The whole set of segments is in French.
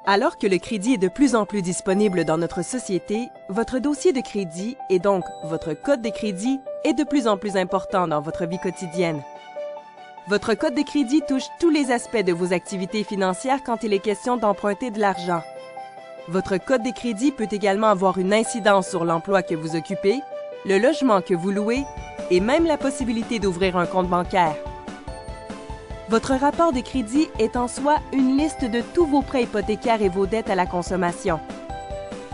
Alors que le crédit est de plus en plus disponible dans notre société, votre dossier de crédit et donc votre code de crédit est de plus en plus important dans votre vie quotidienne. Votre code de crédit touche tous les aspects de vos activités financières quand il est question d'emprunter de l'argent. Votre code de crédit peut également avoir une incidence sur l'emploi que vous occupez, le logement que vous louez et même la possibilité d'ouvrir un compte bancaire. Votre rapport de crédit est en soi une liste de tous vos prêts hypothécaires et vos dettes à la consommation.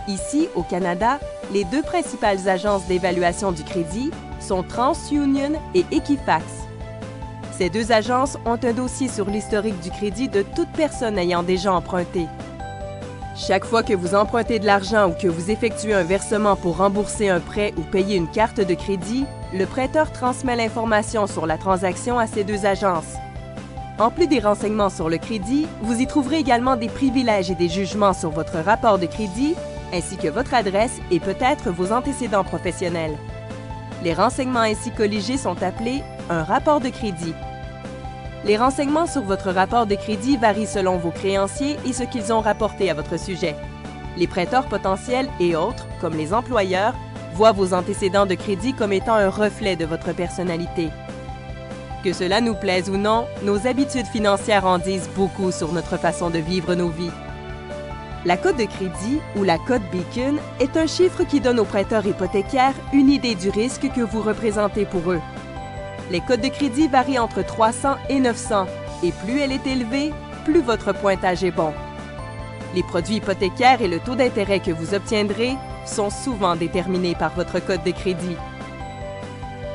Ici, au Canada, les deux principales agences d'évaluation du crédit sont TransUnion et Equifax. Ces deux agences ont un dossier sur l'historique du crédit de toute personne ayant déjà emprunté. Chaque fois que vous empruntez de l'argent ou que vous effectuez un versement pour rembourser un prêt ou payer une carte de crédit, le prêteur transmet l'information sur la transaction à ces deux agences. En plus des renseignements sur le crédit, vous y trouverez également des privilèges et des jugements sur votre rapport de crédit, ainsi que votre adresse et peut-être vos antécédents professionnels. Les renseignements ainsi colligés sont appelés un rapport de crédit. Les renseignements sur votre rapport de crédit varient selon vos créanciers et ce qu'ils ont rapporté à votre sujet. Les prêteurs potentiels et autres, comme les employeurs, voient vos antécédents de crédit comme étant un reflet de votre personnalité. Que cela nous plaise ou non, nos habitudes financières en disent beaucoup sur notre façon de vivre nos vies. La cote de crédit, ou la cote Beacon, est un chiffre qui donne aux prêteurs hypothécaires une idée du risque que vous représentez pour eux. Les cotes de crédit varient entre 300 et 900, et plus elle est élevée, plus votre pointage est bon. Les produits hypothécaires et le taux d'intérêt que vous obtiendrez sont souvent déterminés par votre cote de crédit.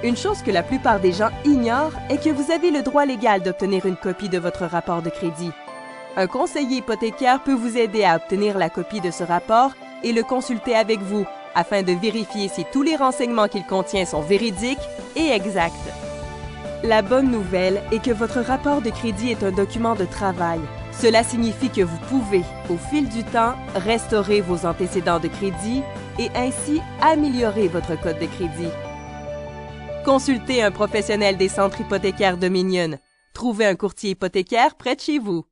Une chose que la plupart des gens ignorent est que vous avez le droit légal d'obtenir une copie de votre rapport de crédit. Un conseiller hypothécaire peut vous aider à obtenir la copie de ce rapport et le consulter avec vous afin de vérifier si tous les renseignements qu'il contient sont véridiques et exacts. La bonne nouvelle est que votre rapport de crédit est un document de travail. Cela signifie que vous pouvez, au fil du temps, restaurer vos antécédents de crédit et ainsi améliorer votre cote de crédit. Consultez un professionnel des centres hypothécaires Dominion. Trouvez un courtier hypothécaire près de chez vous.